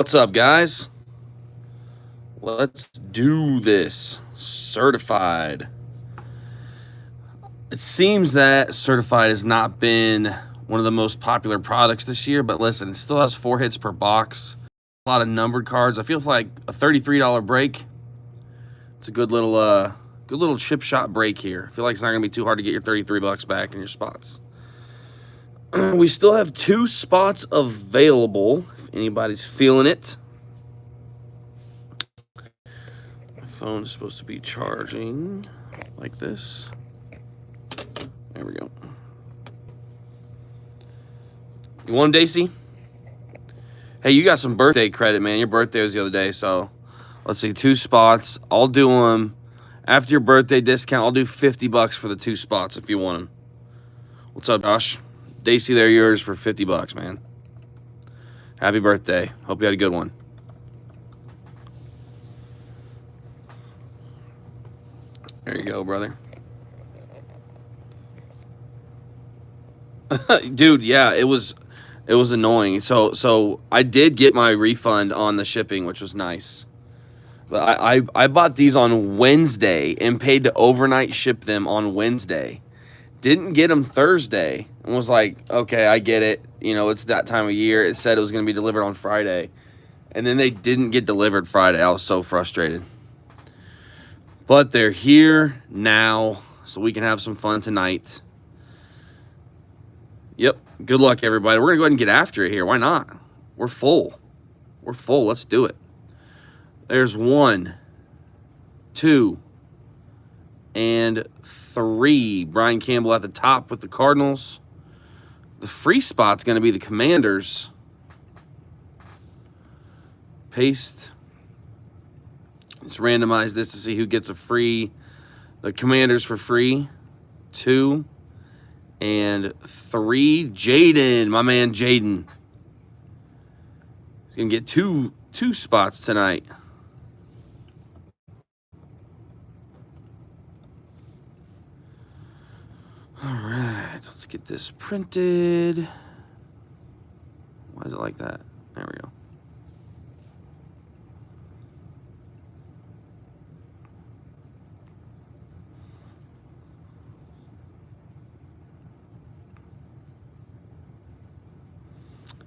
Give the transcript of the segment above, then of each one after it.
What's up, guys? Let's do this. Certified. It seems that Certified has not been one of the most popular products this year, but listen, it still has 4 hits per box. A lot of numbered cards. I feel like a $33 break. It's a good little chip shot break here. I feel like it's not gonna be too hard to get your 33 bucks back in your spots. We still have 2 spots available if anybody's feeling it. Phone is supposed to be charging like this. There we go. You want them, Daisy? Hey, you got some birthday credit, man. Your birthday was the other day, so let's see, 2 spots. I'll do them after your birthday discount. I'll do 50 bucks for the 2 spots if you want them. What's up, Josh? Daisy, they're yours for 50 bucks, man. Happy birthday. Hope you had a good one. There you go, brother. Dude, yeah, it was annoying. So I did get my refund on the shipping, which was nice. But I bought these on Wednesday and paid to overnight ship them on Wednesday. Didn't get them Thursday and was like, okay, I get it. You know, it's that time of year. It said it was going to be delivered on Friday. And then they didn't get delivered Friday. I was so frustrated. But they're here now, so we can have some fun tonight. Yep. Good luck, everybody. We're going to go ahead and get after it here. Why not? We're full. We're full. Let's do it. There's 1, 2, and 3. Brian Campbell at the top with the Cardinals. The free spot's going to be the Commanders. Paste. Let's randomize this to see who gets a free. The Commanders for free. 2 and 3. Jaden, my man Jaden. He's going to get two spots tonight. All right, let's get this printed. Why is it like that? There we go.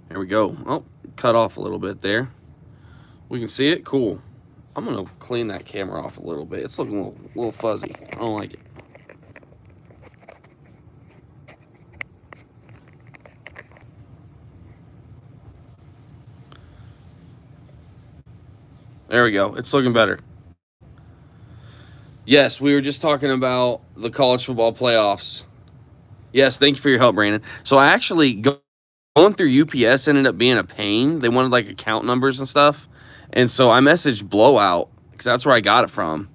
There we go. Oh, cut off a little bit there. We can see it. Cool. I'm going to clean that camera off a little bit. It's looking a little fuzzy. I don't like it. There we go. It's looking better. Yes, we were just talking about the college football playoffs. Yes, thank you for your help, Brandon. So I actually going through UPS ended up being a pain. They wanted like account numbers and stuff. And so I messaged Blowout because that's where I got it from.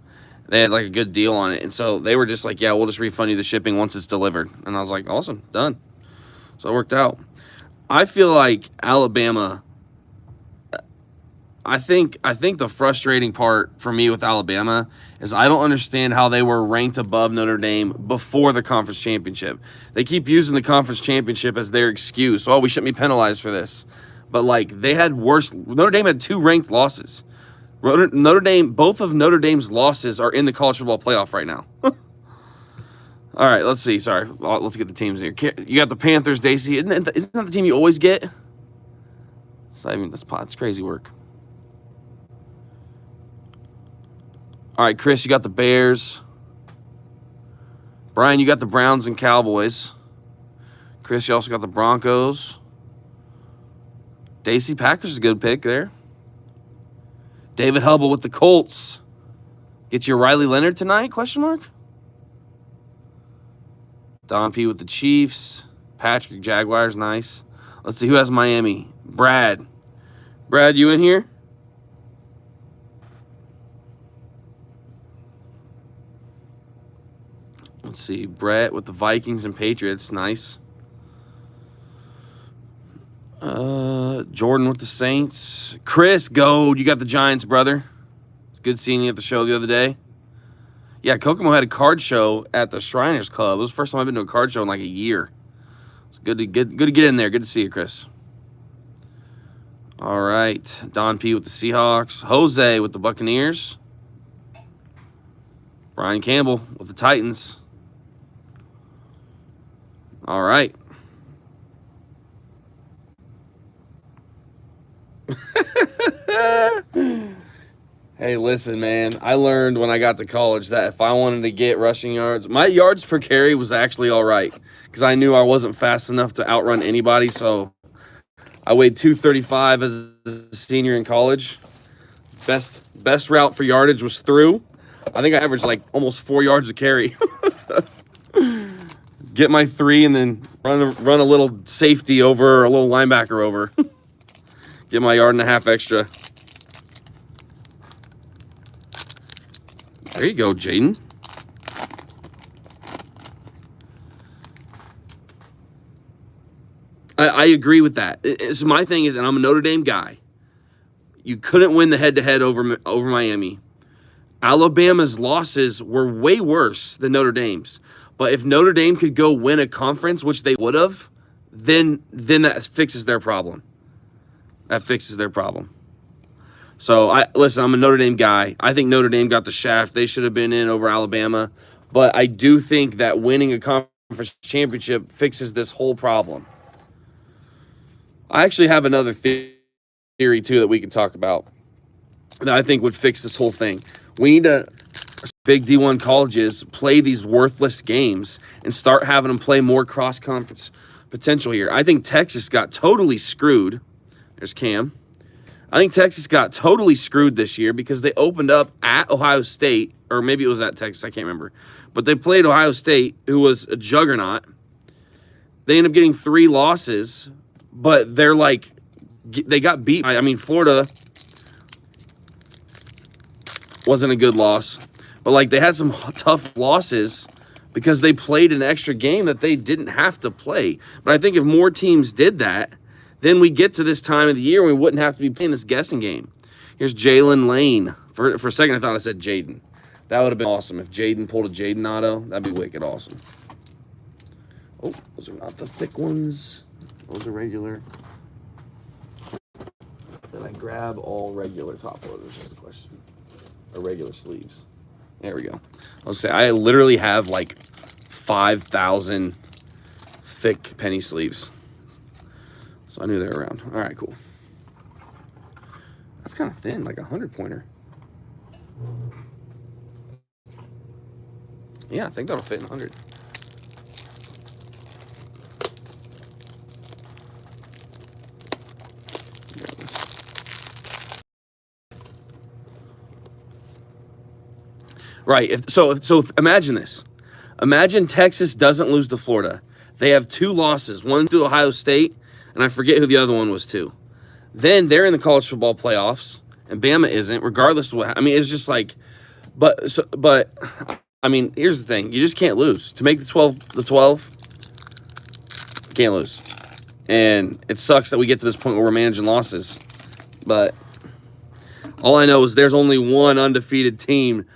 They had like a good deal on it. And so they were just like, yeah, we'll just refund you the shipping once it's delivered. And I was like, awesome, done. So it worked out. I feel like Alabama, I think the frustrating part for me with Alabama is I don't understand how they were ranked above Notre Dame before the conference championship. They keep using the conference championship as their excuse. Oh, we shouldn't be penalized for this. But like they had worse. Notre Dame had 2 ranked losses. Notre Dame, both of Notre Dame's losses are in the college football playoff right now. All right, let's see. Sorry, let's get the teams here. You got the Panthers, Daisy. Isn't that the team you always get? That's crazy work. All right, Chris, you got the Bears. Brian, you got the Browns and Cowboys. Chris, you also got the Broncos. Daisy, Packers is a good pick there. David Hubble with the Colts. Get you Riley Leonard tonight, question mark? Don P with the Chiefs. Patrick, Jaguars, nice. Let's see, who has Miami? Brad. Brad, you in here? Let's see, Brett with the Vikings and Patriots, nice. Jordan with the Saints. Chris, you got the Giants, brother. It's good seeing you at the show the other day. Yeah, Kokomo had a card show at the Shriners Club. It was the first time I've been to a card show in like a year. It's good to get in there. Good to see you, Chris. All right. Don P with the Seahawks. Jose with the Buccaneers. Brian Campbell with the Titans. All right. Hey, listen, man. I learned when I got to college that if I wanted to get rushing yards, my yards per carry was actually all right because I knew I wasn't fast enough to outrun anybody. So I weighed 235 as a senior in college. Best route for yardage was through. I think I averaged like almost 4 yards a carry. Get my 3 and then run a little safety over, a little linebacker over. Get my 1.5 yards extra. There you go, Jaden. I agree with that. So my thing is, and I'm a Notre Dame guy, you couldn't win the head-to-head over Miami. Alabama's losses were way worse than Notre Dame's. But if Notre Dame could go win a conference, which they would have, then that fixes their problem. That fixes their problem. So, listen, I'm a Notre Dame guy. I think Notre Dame got the shaft. They should have been in over Alabama. But I do think that winning a conference championship fixes this whole problem. I actually have another theory, too, that we can talk about that I think would fix this whole thing. We need to, big D1 colleges, play these worthless games and start having them play more cross-conference potential here. I think Texas got totally screwed. There's Cam. I think Texas got totally screwed this year because they opened up at Ohio State, or maybe it was at Texas, I can't remember. But they played Ohio State, who was a juggernaut. They ended up getting 3 losses, but they're like, they got beat. I mean, Florida wasn't a good loss, but like they had some tough losses because they played an extra game that they didn't have to play. But I think if more teams did that, then we get to this time of the year and we wouldn't have to be playing this guessing game. Here's Jalen Lane. For a second, I thought I said Jaden. That would have been awesome if Jaden pulled a Jaden auto. That'd be wicked awesome. Oh, those are not the thick ones. Those are regular. Then I grab all regular top loaders is the question. Or regular sleeves. There we go. I'll say I literally have like 5,000 thick penny sleeves. So I knew they were around. All right, cool. That's kind of thin, like a 100-pointer. Yeah, I think that'll fit in 100. Right. So imagine this. Imagine Texas doesn't lose to Florida. They have 2 losses, one to Ohio State, and I forget who the other one was to. Then they're in the college football playoffs, and Bama isn't, regardless of what. I mean, it's just like, but I mean, here's the thing: you just can't lose. To make the 12, you can't lose. And it sucks that we get to this point where we're managing losses. But all I know is there's only one undefeated team,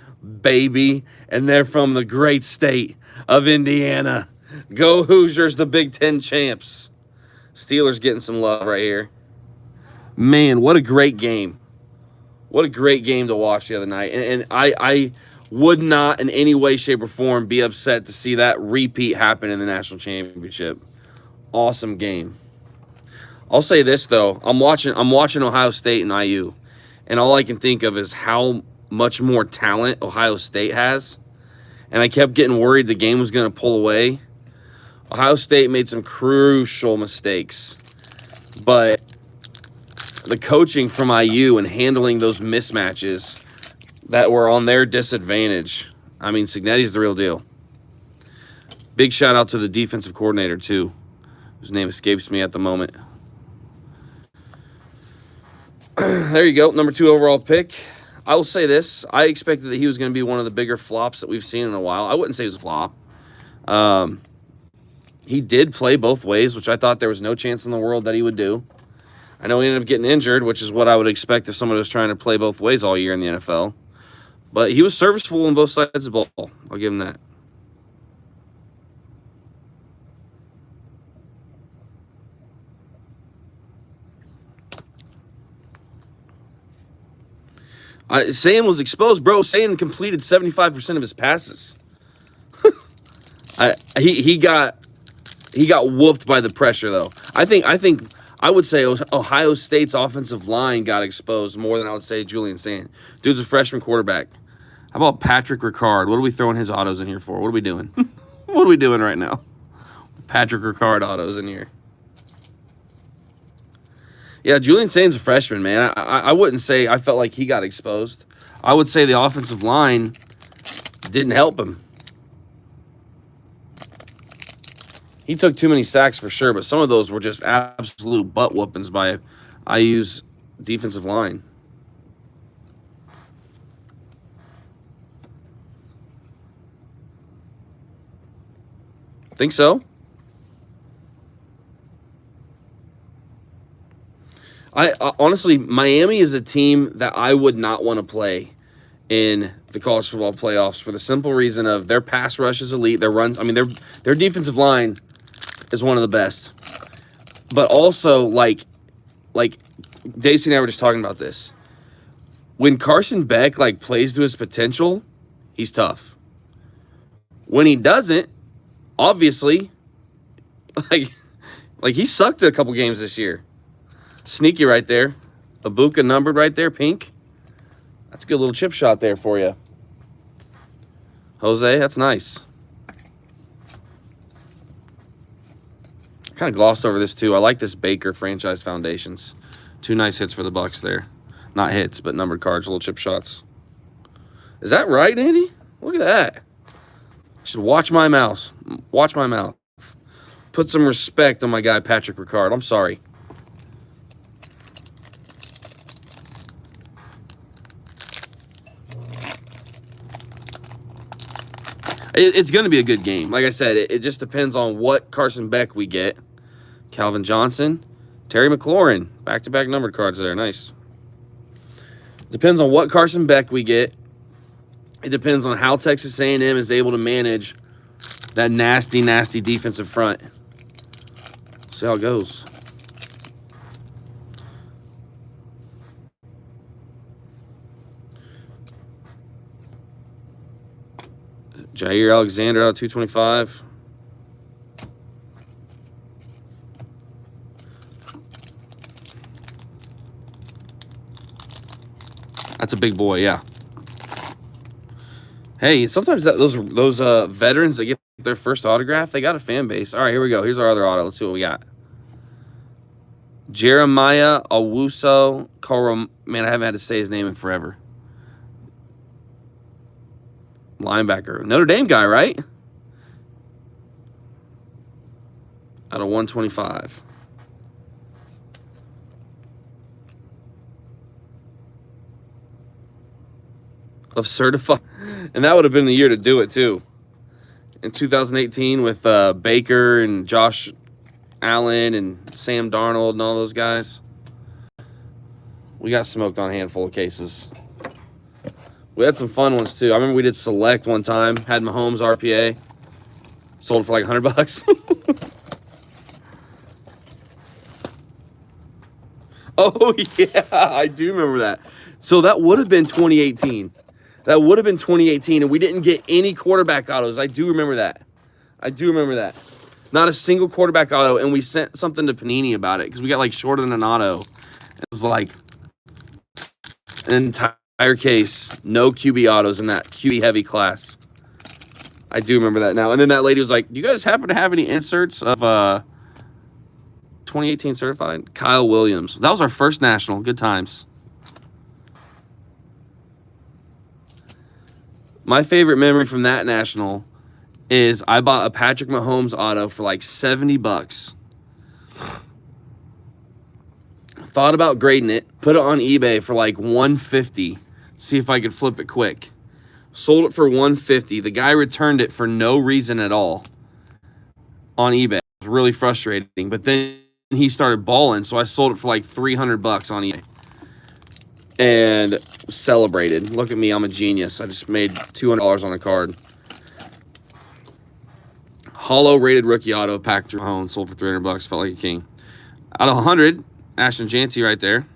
baby, and they're from the great state of Indiana. Go Hoosiers, the Big Ten champs. Steelers getting some love right here. Man, what a great game. What a great game to watch the other night. And I would not in any way, shape, or form be upset to see that repeat happen in the national championship. Awesome game. I'll say this, though. I'm watching Ohio State and IU, and all I can think of is how much more talent Ohio State has. And I kept getting worried the game was going to pull away. Ohio State made some crucial mistakes, but the coaching from IU and handling those mismatches that were on their disadvantage. I mean, Cignetti's the real deal. Big shout out to the defensive coordinator, too, whose name escapes me at the moment. There you go, number 2 overall pick. I will say this. I expected that he was going to be one of the bigger flops that we've seen in a while. I wouldn't say he was a flop. He did play both ways, which I thought there was no chance in the world that he would do. I know he ended up getting injured, which is what I would expect if somebody was trying to play both ways all year in the NFL. But he was serviceable on both sides of the ball. I'll give him that. Sand was exposed, bro. Sand completed 75% of his passes. He got whooped by the pressure though. I would say Ohio State's offensive line got exposed more than I would say Julian Sand. Dude's a freshman quarterback. How about Patrick Ricard? What are we throwing his autos in here for? What are we doing? What are we doing right now? Patrick Ricard autos in here. Yeah, Julian Sand's a freshman, man. I wouldn't say I felt like he got exposed. I would say the offensive line didn't help him. He took too many sacks for sure, but some of those were just absolute butt whoopings by IU's defensive line. Think so? I honestly, Miami is a team that I would not want to play in the college football playoffs for the simple reason of their pass rush is elite. Their runs, I mean, their defensive line is one of the best. But also, like Daisy and I were just talking about this. When Carson Beck plays to his potential, he's tough. When he doesn't, obviously, he sucked a couple games this year. Sneaky right there. Ibuka numbered right there, pink. That's a good little chip shot there for you. Jose, that's nice. Kind of glossed over this too. I like this Baker franchise foundations. 2 nice hits for the Bucks there. Not hits, but numbered cards, little chip shots. Is that right, Andy? Look at that. I should watch my mouth. Watch my mouth. Put some respect on my guy Patrick Ricard. I'm sorry. It's going to be a good game. Like I said, it just depends on what Carson Beck we get. Calvin Johnson, Terry McLaurin. Back-to-back numbered cards there. Nice. Depends on what Carson Beck we get. It depends on how Texas A&M is able to manage that nasty, nasty defensive front. See how it goes. Jair Alexander out of 225. That's a big boy, yeah. Hey, sometimes those veterans that get their first autograph, they got a fan base. All right, here we go. Here's our other auto. Let's see what we got. Jeremiah Owusu Korom. Man, I haven't had to say his name in forever. Linebacker. Notre Dame guy, right? Out of 125. Of certified. And that would have been the year to do it, too. In 2018 with Baker and Josh Allen and Sam Darnold and all those guys. We got smoked on a handful of cases. We had some fun ones, too. I remember we did Select one time. Had Mahomes RPA. Sold for like $100. Oh, yeah. I do remember that. So that would have been 2018. That would have been 2018, and we didn't get any quarterback autos. I do remember that. Not a single quarterback auto, and we sent something to Panini about it because we got shorter than an auto. It was like an entire case, no QB autos in that QB heavy class. I do remember that now. And then that lady was like, "Do you guys happen to have any inserts of 2018 certified?" Kyle Williams. That was our first national. Good times. My favorite memory from that national is I bought a Patrick Mahomes auto for like $70. Thought about grading it, put it on eBay for like $150. See if I could flip it quick. Sold it for $150. The guy returned it for no reason at all on eBay. It was really frustrating. But then he started balling, so I sold it for like $300 on eBay. And celebrated. Look at me, I'm a genius. I just made $200 on a card. Hollow rated rookie auto, Patrick Mahomes, sold for $300. Felt like a king. Out of 100, Ashton Janty right there.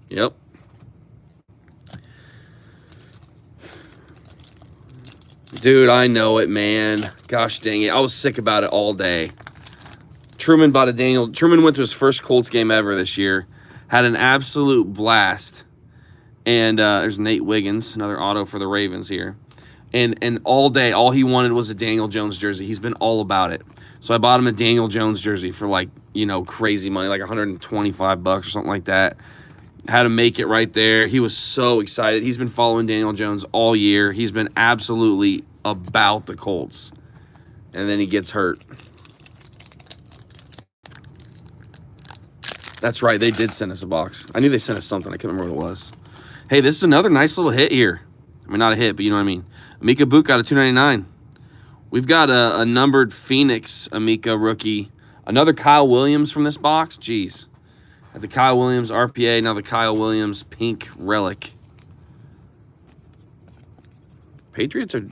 Yep. Dude, I know it, man. Gosh dang it. I was sick about it all day. Truman went to his first Colts game ever this year. Had an absolute blast. And there's Nate Wiggins, another auto for the Ravens here. And all day, all he wanted was a Daniel Jones jersey. He's been all about it. So I bought him a Daniel Jones jersey for like, crazy money, like $125 or something like that. Had him make it right there. He was so excited. He's been following Daniel Jones all year. He's been absolutely about the Colts. And then he gets hurt. That's right. They did send us a box. I knew they sent us something. I can't remember what it was. Hey, this is another nice little hit here. I mean, not a hit, but you know what I mean. Amika Book out of $2.99. We've got a numbered Phoenix Amika rookie. Another Kyle Williams from this box. Jeez. At the Kyle Williams RPA, now the Kyle Williams pink relic. Patriots are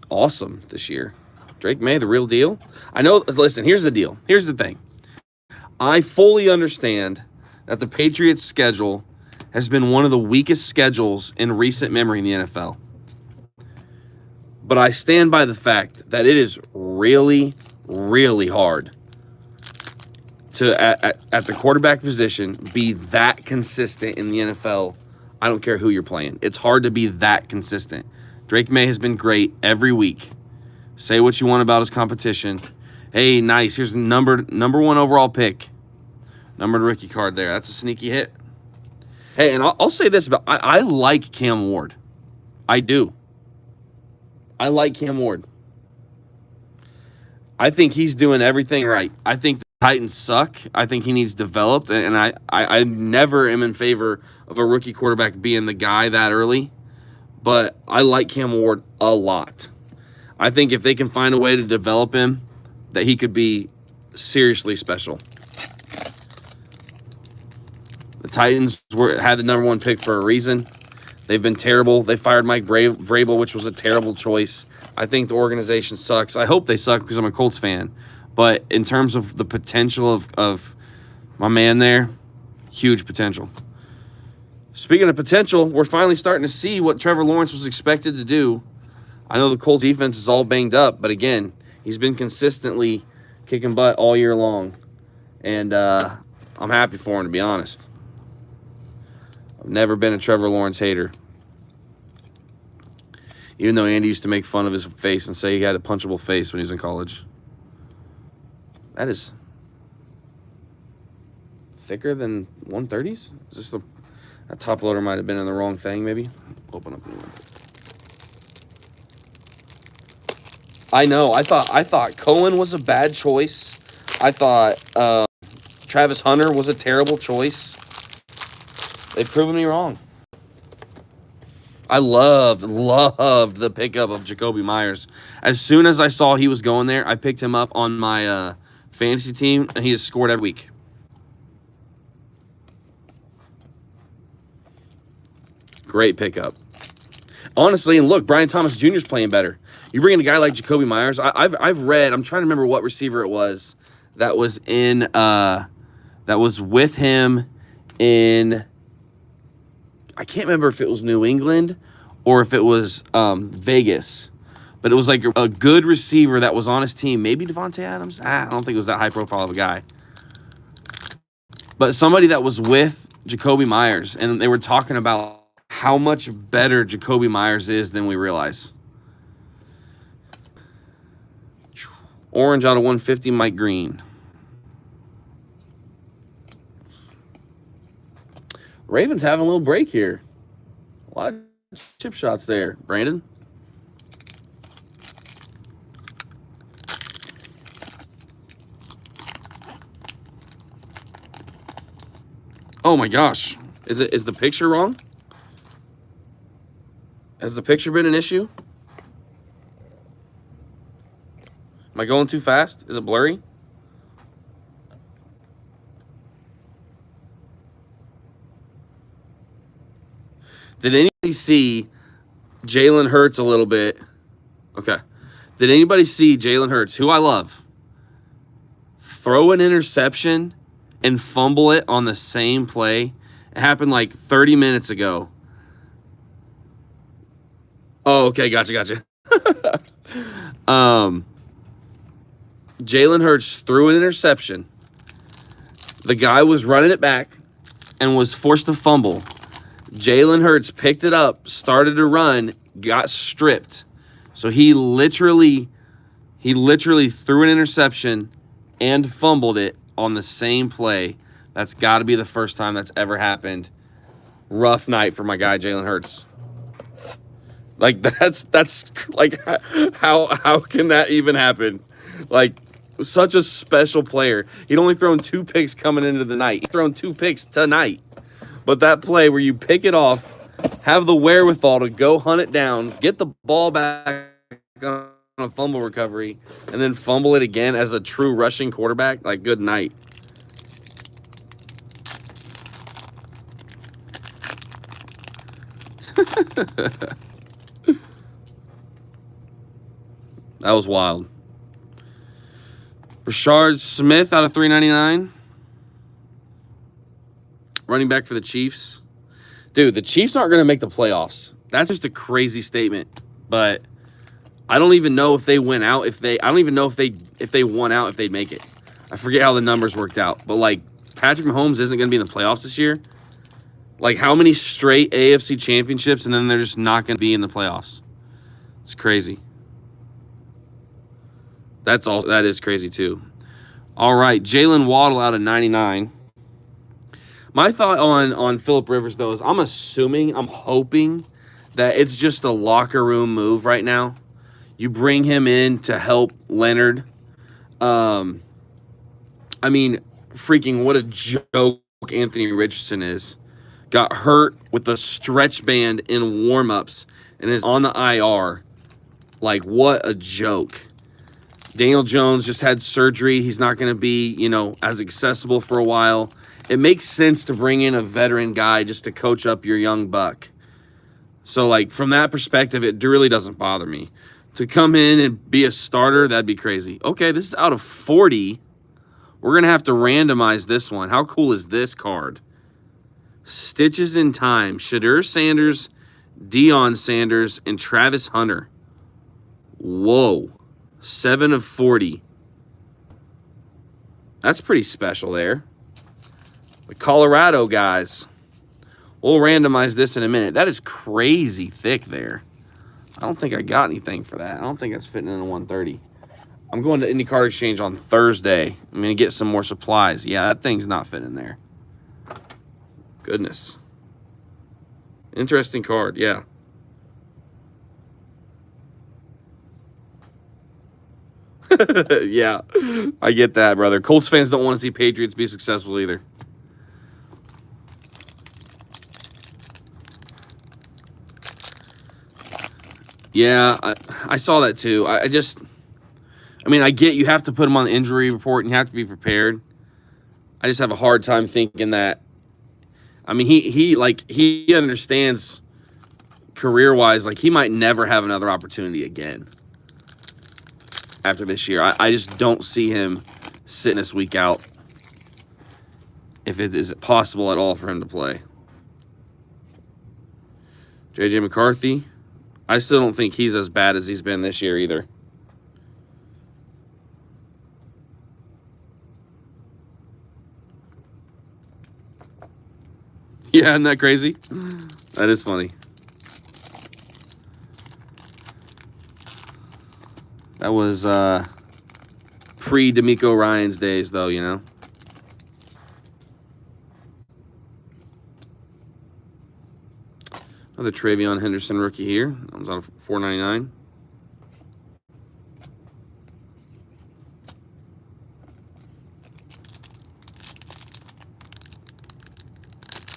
awesome this year. Drake May, the real deal. I know, listen, here's the deal. Here's the thing. I fully understand that the Patriots' schedule has been one of the weakest schedules in recent memory in the NFL. But I stand by the fact that it is really, really hard to, at the quarterback position, be that consistent in the NFL. I don't care who you're playing. It's hard to be that consistent. Drake May has been great every week. Say what you want about his competition. Hey, nice. Here's the number one overall pick. Numbered rookie card there. That's a sneaky hit. Hey, and I'll say this about I like Cam Ward. I do. I like Cam Ward. I think he's doing everything right. I think the Titans suck. I think he needs developed, and I never am in favor of a rookie quarterback being the guy that early, but I like Cam Ward a lot. I think if they can find a way to develop him, that he could be seriously special. The Titans had the number one pick for a reason. They've been terrible. They fired Mike Vrabel, which was a terrible choice. I think the organization sucks. I hope they suck because I'm a Colts fan. But in terms of the potential of my man there, huge potential. Speaking of potential, we're finally starting to see what Trevor Lawrence was expected to do. I know the Colts defense is all banged up, but again, he's been consistently kicking butt all year long. And I'm happy for him, to be honest. I've never been a Trevor Lawrence hater. Even though Andy used to make fun of his face and say he had a punchable face when he was in college. That is thicker than 130s? Is this that top loader might have been in the wrong thing, maybe? Open up a new one. I know. I thought Cohen was a bad choice. I thought Travis Hunter was a terrible choice. They've proven me wrong. I loved the pickup of Jakobi Meyers. As soon as I saw he was going there, I picked him up on my fantasy team, and he has scored every week. Great pickup. Honestly, and look, Brian Thomas Jr. is playing better. You bring in a guy like Jakobi Meyers. I've read. I'm trying to remember what receiver it was that was in that was with him in. I can't remember if it was New England or if it was Vegas, but it was like a good receiver that was on his team. Maybe Devontae Adams. I don't think it was that high profile of a guy, but somebody that was with Jakobi Meyers, and they were talking about how much better Jakobi Meyers is than we realize. Orange out of 150, Mike Green. Ravens having a little break here. A lot of chip shots there, Brandon. Oh my gosh. Is the picture wrong? Has the picture been an issue? Am I going too fast? Is it blurry? Did anybody see Jalen Hurts a little bit? Okay. Did anybody see Jalen Hurts, who I love, throw an interception and fumble it on the same play? It happened like 30 minutes ago. Oh, okay. Gotcha. Jalen Hurts threw an interception. The guy was running it back and was forced to fumble. Jalen Hurts picked it up, started to run, got stripped. So he literally threw an interception and fumbled it on the same play. That's got to be the first time that's ever happened. Rough night for my guy Jalen Hurts. Like that's like how can that even happen? Like such a special player. He'd only thrown 2 picks coming into the night. He's thrown 2 picks tonight. But that play where you pick it off, have the wherewithal to go hunt it down, get the ball back on a fumble recovery, and then fumble it again as a true rushing quarterback, like good night. That was wild. Rashard Smith out of 399. Running back for the Chiefs. Dude, the Chiefs aren't going to make the playoffs. That's just a crazy statement. But I don't even know if they went out. I don't even know if they won out, if they'd make it. I forget how the numbers worked out. But, like, Patrick Mahomes isn't going to be in the playoffs this year. Like, how many straight AFC championships, and then they're just not going to be in the playoffs? It's crazy. That is crazy, too. All right, Jalen Waddle out of 99. My thought on Phillip Rivers, though, is I'm hoping that it's just a locker room move right now. You bring him in to help Leonard. I mean, freaking what a joke Anthony Richardson is. Got hurt with a stretch band in warm-ups and is on the IR. Like, what a joke. Daniel Jones just had surgery. He's not going to be, as accessible for a while. It makes sense to bring in a veteran guy just to coach up your young buck. So, like, from that perspective, it really doesn't bother me. To come in and be a starter, that'd be crazy. Okay, this is out of 40. We're going to have to randomize this one. How cool is this card? Stitches in Time. Shadur Sanders, Deion Sanders, and Travis Hunter. Whoa. 7 of 40. That's pretty special there. The Colorado guys. We'll randomize this in a minute. That is crazy thick there. I don't think I got anything for that. I don't think that's fitting in a 130. I'm going to Indy Card Exchange on Thursday. I'm going to get some more supplies. Yeah, that thing's not fitting there. Goodness. Interesting card, yeah. Yeah, I get that, brother. Colts fans don't want to see Patriots be successful either. Yeah, I saw that too. I get you have to put him on the injury report and you have to be prepared. I just have a hard time thinking that. I mean, he understands career-wise, like he might never have another opportunity again after this year. I just don't see him sitting this week out if it is possible at all for him to play. J.J. McCarthy, I still don't think he's as bad as he's been this year either. Yeah, isn't that crazy? That is funny. That was pre-D'Amico Ryans days, though, Another Travion Henderson rookie here. That was out of $4.99.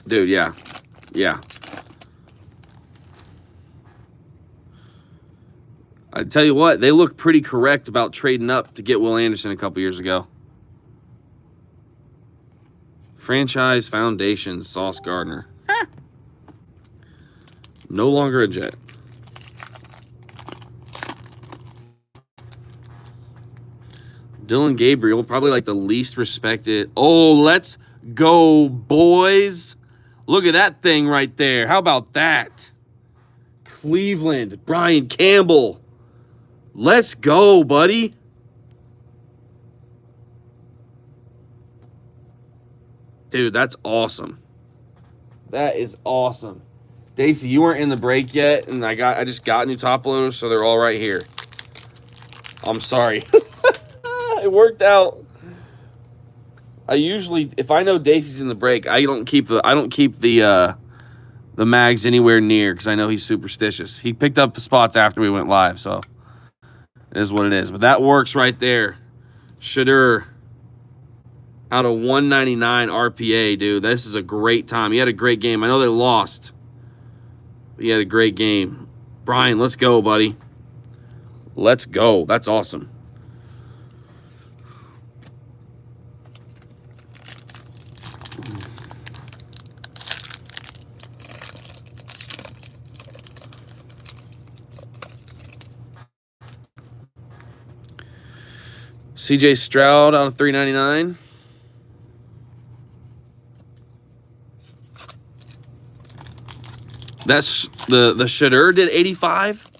Dude, yeah. Yeah. I tell you what, they look pretty correct about trading up to get Will Anderson a couple years ago. Franchise Foundation, Sauce Gardner. No longer a Jet. Dylan Gabriel, probably like the least respected. Oh, let's go, boys. Look at that thing right there. How about that? Cleveland, Brian Campbell. Let's go, buddy. Dude, that's awesome. That is awesome. Daisy, you weren't in the break yet, and I just got new top loaders, so they're all right here. I'm sorry. It worked out. I usually, if I know Daisy's in the break, I don't keep the mags anywhere near because I know he's superstitious. He picked up the spots after we went live, so it is what it is. But that works right there. Shedeur out of 199 RPA, dude. This is a great time. He had a great game. I know they lost, but he had a great game. Brian, let's go, buddy. Let's go. That's awesome. CJ Stroud out of 399. That's the Shedeur did 85.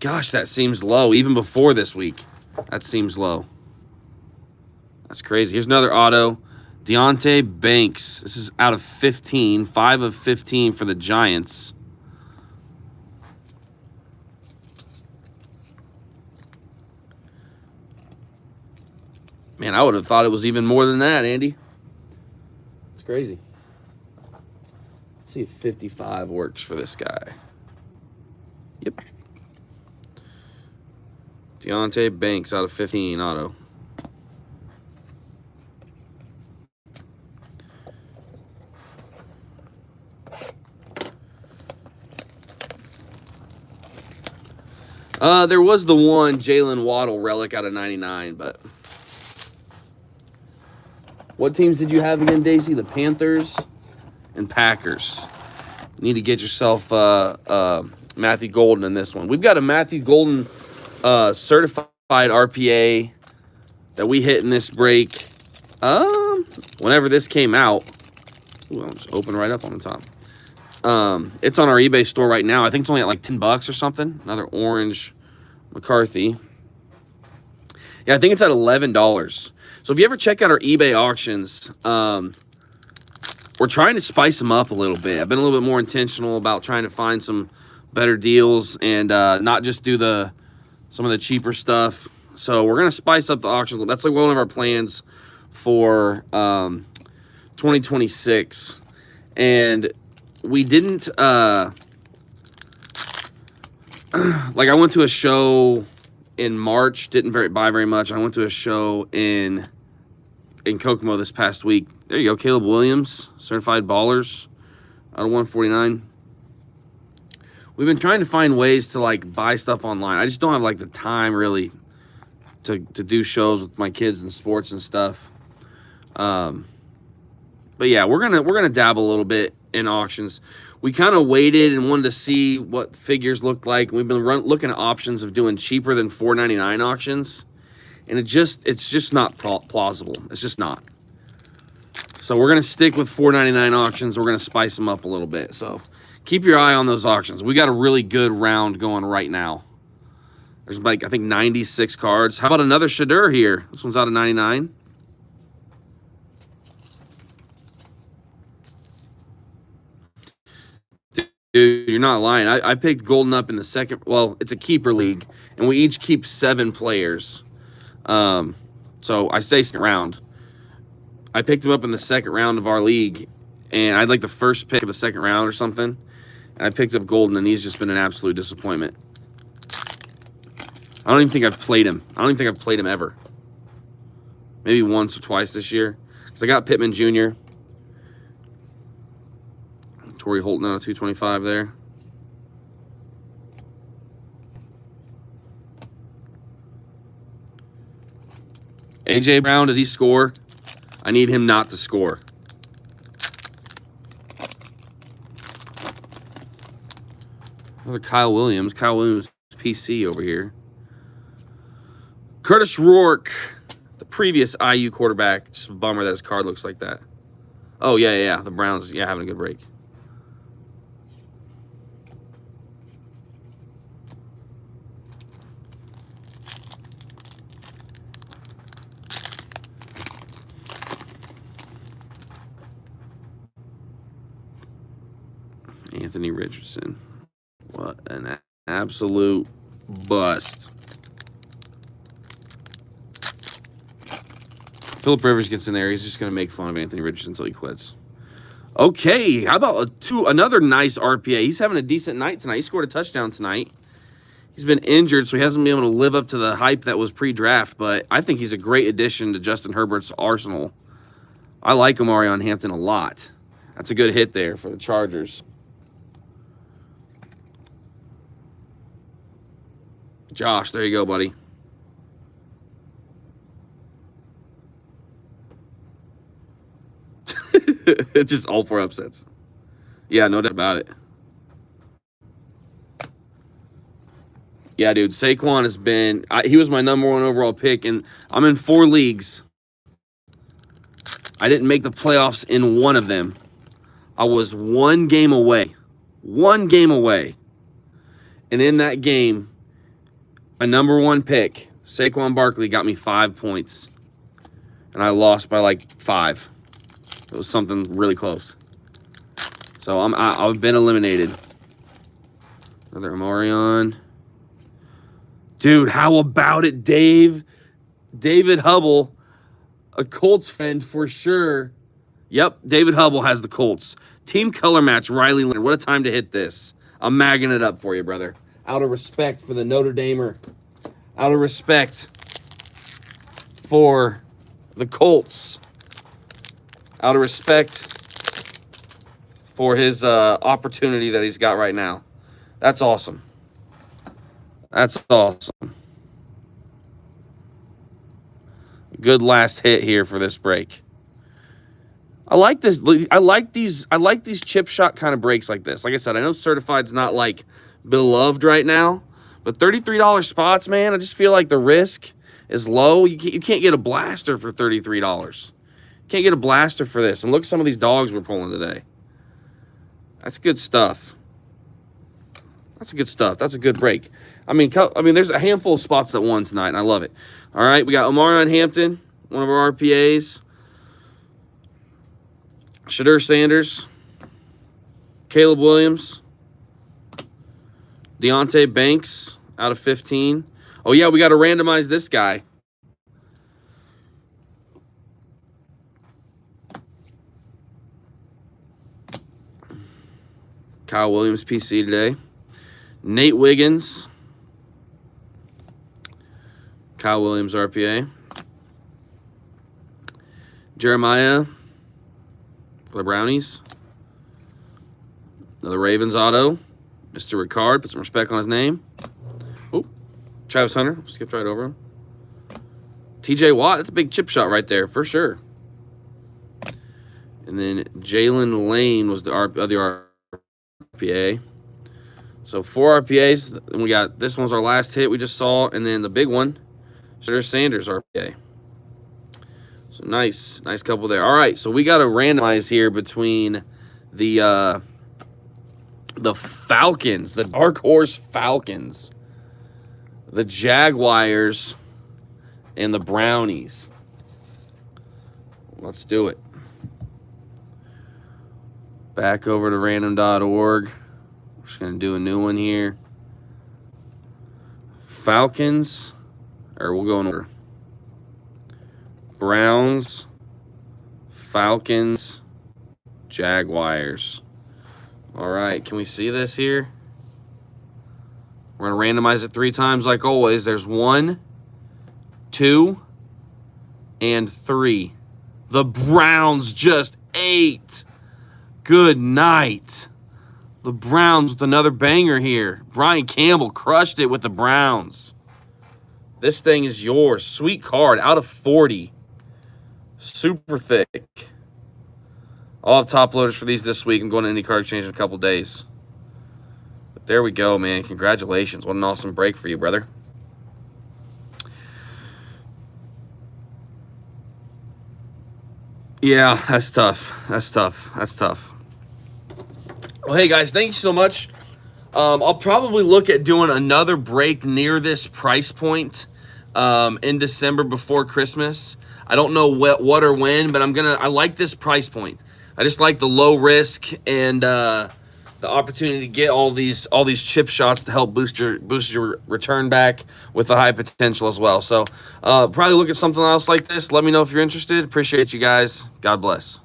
Gosh, that seems low. Even before this week, that seems low. That's crazy. Here's another auto. Deonte Banks. This is out of 15. 5 of 15 for the Giants. Man, I would have thought it was even more than that, Andy. It's crazy. Let's see if 55 works for this guy. Yep. Deonte Banks out of 15 auto. There was the one Jalen Waddle relic out of 99, but what teams did you have again, Daisy? The Panthers and Packers. You need to get yourself Matthew Golden in this one. We've got a Matthew Golden certified RPA that we hit in this break. Whenever this came out, ooh, I'll just open right up on the top. It's on our eBay store right now. I think it's only at like $10 or something. Another orange McCarthy. Yeah, I think it's at $11. So if you ever check out our eBay auctions, we're trying to spice them up a little bit. I've been a little bit more intentional about trying to find some better deals and not just do some of the cheaper stuff. So we're gonna spice up the auctions. That's like one of our plans for 2026. And we didn't like I went to a show in March, didn't buy very much. I went to a show in Kokomo this past week. There you go, Caleb Williams, certified ballers out of 149. We've been trying to find ways to like buy stuff online. I just don't have like the time really to do shows with my kids and sports and stuff. But yeah, we're gonna dabble a little bit in auctions. We kind of waited and wanted to see what figures looked like. We've been looking at options of doing cheaper than $4.99 auctions, and it's just not plausible. It's just not. So we're gonna stick with $4.99 auctions. We're gonna spice them up a little bit. So keep your eye on those auctions. We got a really good round going right now. There's like I think 96 cards. How about another Shedeur here? This one's out of 99. Dude, you're not lying. I picked Golden up in the second. Well, it's a keeper league, and we each keep 7 players. So I say second round. I picked him up in the second round of our league, and I'd like the first pick of the second round or something. And I picked up Golden, and he's just been an absolute disappointment. I don't even think I've played him. I don't even think I've played him ever. Maybe once or twice this year. Because I got Pittman Jr., Torrey Holton out of 225 there. A.J. Brown, did he score? I need him not to score. Another Kyle Williams. Kyle Williams PC over here. Curtis Rourke, the previous IU quarterback. Just a bummer that his card looks like that. Oh, yeah. The Browns, having a good break. Anthony Richardson. What an absolute bust. Philip Rivers gets in there. He's just going to make fun of Anthony Richardson until he quits. Okay, how about another nice RPA? He's having a decent night tonight. He scored a touchdown tonight. He's been injured, so he hasn't been able to live up to the hype that was pre-draft, but I think he's a great addition to Justin Herbert's arsenal. I like Omarion Hampton a lot. That's a good hit there for the Chargers. Josh, there you go, buddy. It's just all 4 upsets. Yeah, no doubt about it. Yeah, dude, Saquon has been... he was my #1 overall pick, and I'm in 4 leagues. I didn't make the playoffs in 1 of them. I was 1 game away. 1 game away. And in that game, my #1 pick, Saquon Barkley, got me 5 points. And I lost by like 5. It was something really close. So I've been eliminated. Another Omarion. Dude, how about it, Dave? David Hubble, a Colts fan for sure. Yep, David Hubble has the Colts. Team color match, Riley Leonard. What a time to hit this. I'm magging it up for you, brother. Out of respect for the Notre Damer. Out of respect for the Colts. Out of respect for his opportunity that he's got right now. That's awesome. That's awesome. Good last hit here for this break. I like this. I like these chip shot kind of breaks like this. Like I said, I know Certified's not like beloved right now, but $33 spots, man, I just feel like the risk is low. You can't get a blaster for $33. Can't get a blaster for this. And look at some of these dogs we're pulling today. That's good stuff. That's good stuff. That's a good break. I mean, there's a handful of spots that won tonight, and I love it. All right, we got Omarion Hampton, one of our RPAs. Shadur Sanders. Caleb Williams. Deonte Banks out of 15. Oh, yeah, we got to randomize this guy. Kyle Williams PC today. Nate Wiggins. Kyle Williams RPA. Jeremiah for the Brownies. Another Ravens auto. Mr. Ricard. Put some respect on his name. Oh, Travis Hunter. Skipped right over him. TJ Watt. That's a big chip shot right there for sure. And then Jalen Lane was the other RPA. So 4 RPAs, and we got this one's our last hit we just saw, and then the big one, Shadur Sanders RPA. So nice couple there. All right, so we got to randomize here between the Falcons, the Dark Horse Falcons, the Jaguars, and the Brownies. Let's do it. Back over to random.org. We're just going to do a new one here. Falcons, or we'll go in order. Browns, Falcons, Jaguars. All right, can we see this here? We're going to randomize it 3 times like always. There's 1, 2, and 3. The Browns just ate. Good night. The Browns with another banger here. Brian Campbell crushed it with the Browns. This thing is yours. Sweet card out of 40. Super thick. I'll have top loaders for these this week. I'm going to Indie Card Exchange in a couple days. But there we go, man. Congratulations. What an awesome break for you, brother. Yeah, that's tough. That's tough. That's tough. Well, hey, guys, thank you so much. I'll probably look at doing another break near this price point in December before Christmas. I don't know what or when, but I like this price point. I just like the low risk and the opportunity to get all these chip shots to help boost your return back with the high potential as well. So probably look at something else like this. Let me know if you're interested. Appreciate you guys. God bless.